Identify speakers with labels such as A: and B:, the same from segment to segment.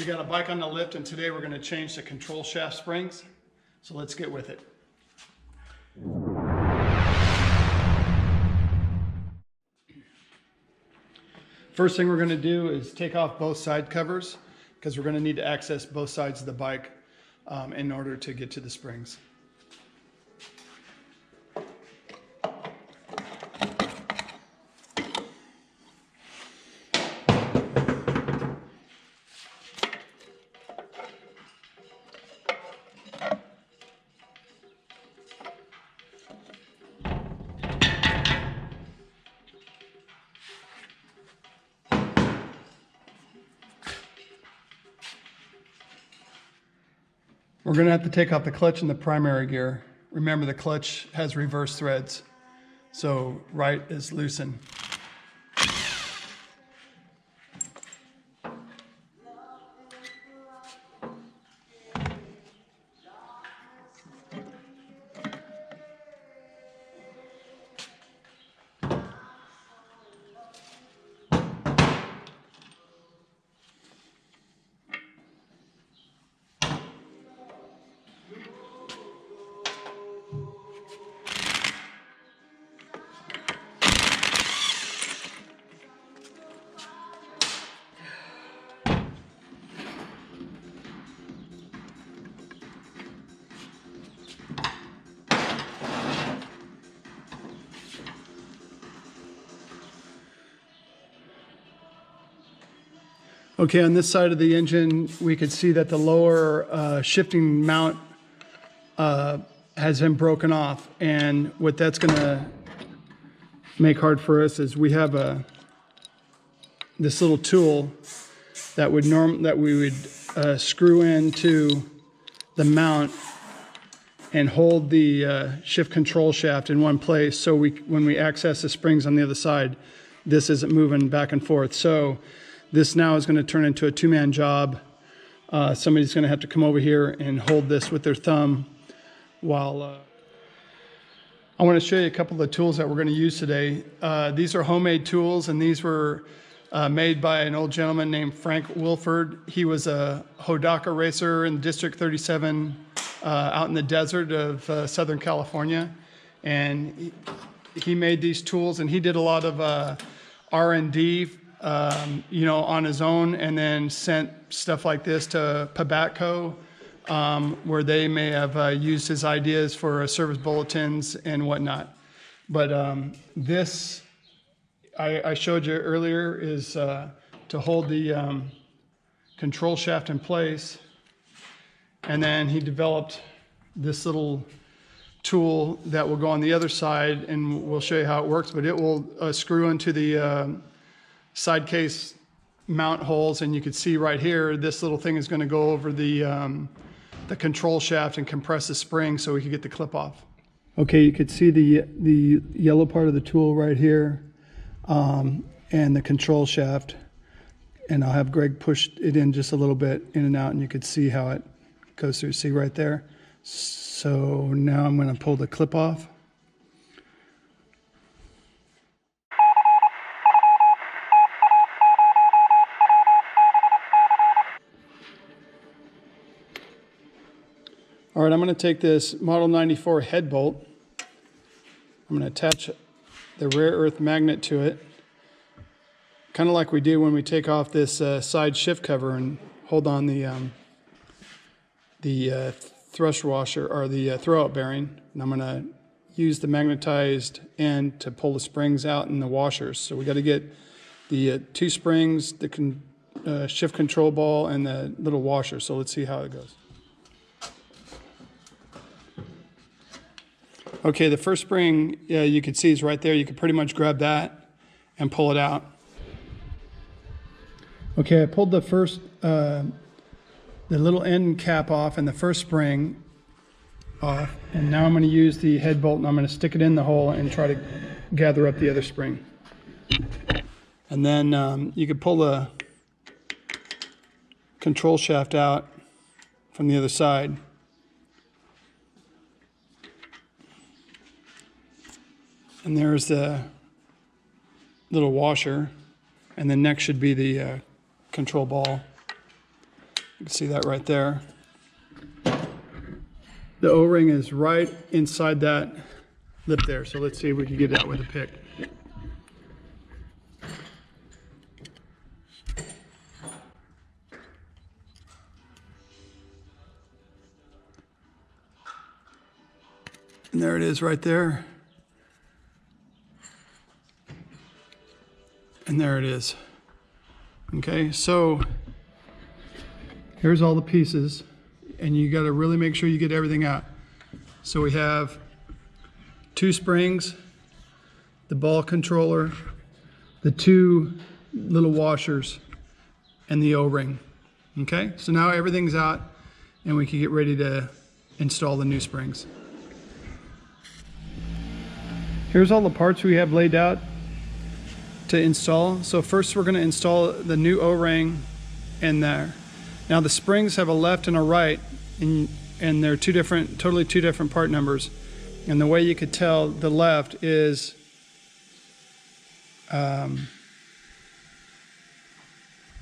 A: We got a bike on the lift, and today we're going to change the control shaft springs. So let's get with it. First thing we're going to do is take off both side covers because we're going to need to access both sides of the bike in order to get to the springs. We're going to have to take off the clutch in the primary gear. Remember, the clutch has reverse threads, so right is loosen. Okay, on this side of the engine, we could see that the lower shifting mount has been broken off. And what that's going to make hard for us is we have this little tool that we would screw into the mount and hold the shift control shaft in one place. So when we access the springs on the other side, this isn't moving back and forth. So this now is going to turn into a two-man job. Somebody's going to have to come over here and hold this with their thumb while... I want to show you a couple of the tools that we're going to use today. These are homemade tools, and these were made by an old gentleman named Frank Wilford. He was a Hodaka racer in District 37 out in the desert of Southern California. And he made these tools, and he did a lot of R&D on his own, and then sent stuff like this to Pabatco, where they may have used his ideas for service bulletins and whatnot. But this, I showed you earlier, is to hold the control shaft in place. And then he developed this little tool that will go on the other side, and we'll show you how it works, but it will screw into the side case mount holes, and you can see right here, this little thing is going to go over the control shaft and compress the spring so we can get the clip off. Okay, you could see the yellow part of the tool right here, and the control shaft, and I'll have Greg push it in just a little bit in and out, and you could see how it goes through. See right there? So now I'm going to pull the clip off. All right, I'm going to take this Model 94 head bolt. I'm going to attach the rare earth magnet to it, kind of like we do when we take off this side shift cover and hold on the thrust washer or the throwout bearing. And I'm going to use the magnetized end to pull the springs out in the washers. So we got to get the two springs, the shift control ball, and the little washer. So let's see how it goes. Okay, the first spring you can see is right there. You can pretty much grab that and pull it out. Okay, I pulled the first, the little end cap off and the first spring off. And now I'm going to use the head bolt, and I'm going to stick it in the hole and try to gather up the other spring. And then you can pull the control shaft out from the other side. And there's the little washer, and then next should be the control ball. You can see that right there. The O-ring is right inside that lip there. So let's see if we can get that with a pick. And there it is right there. And there it is. Okay, so here's all the pieces, and you got to really make sure you get everything out. So we have 2 springs, the ball controller, the 2 little washers, and the O-ring. Okay, so now everything's out, and we can get ready to install the new springs. Here's all the parts we have laid out to install. So first we're going to install the new O-ring in there. Now the springs have a left and a right, and they're totally two different part numbers. And the way you could tell the left is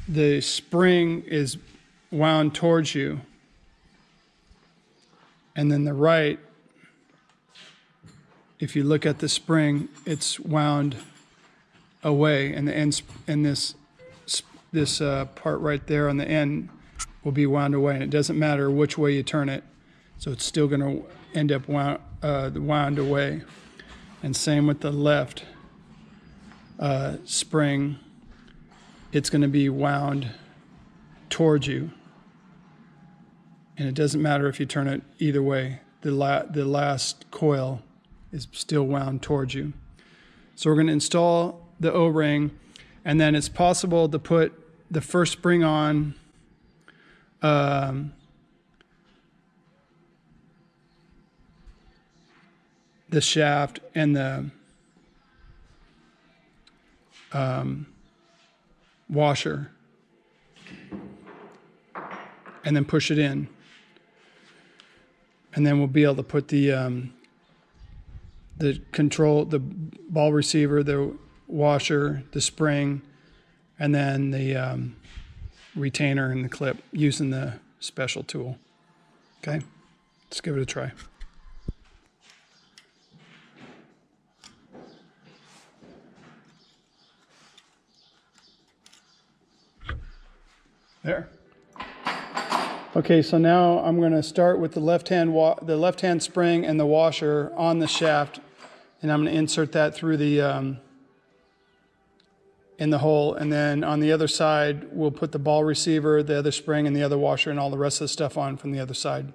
A: the spring is wound towards you, and then the right, if you look at the spring, it's wound away, and the end, and this part right there on the end will be wound away, and it doesn't matter which way you turn it, so it's still going to end up wound away. And same with the left spring, it's going to be wound towards you, and it doesn't matter if you turn it either way. The last coil is still wound towards you. So we're going to install the O-ring, and then it's possible to put the first spring on the shaft and the washer, and then push it in, and then we'll be able to put the control, the ball receiver, the washer, the spring, and then the retainer and the clip using the special tool. Okay, let's give it a try. There. Okay, so now I'm going to start with the left-hand spring and the washer on the shaft, and I'm going to insert that through the in the hole, and then on the other side we'll put the ball receiver, the other spring, and the other washer, and all the rest of the stuff on from the other side.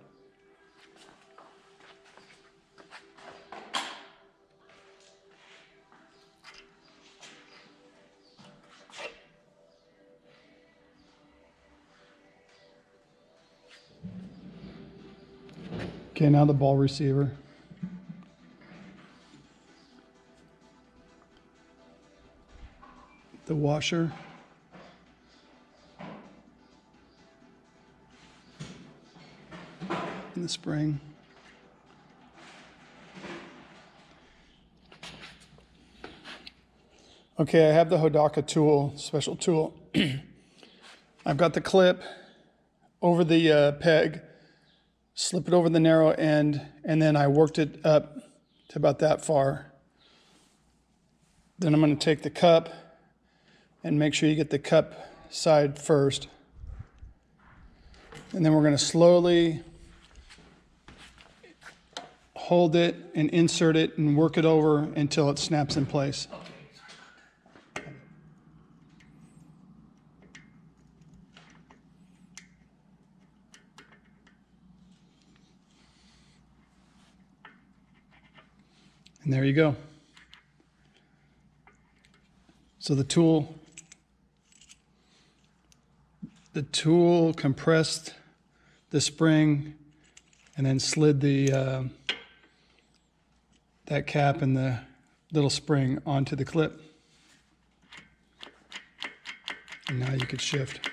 A: Okay, now the ball receiver. The washer. And the spring. Okay, I have the Hodaka tool, special tool. I've got the clip over the peg, slip it over the narrow end, and then I worked it up to about that far. Then I'm going to take the cup and make sure you get the cup side first. And then we're going to slowly hold it and insert it and work it over until it snaps in place. And there you go. So the tool compressed the spring and then slid the that cap and the little spring onto the clip. And now you could shift.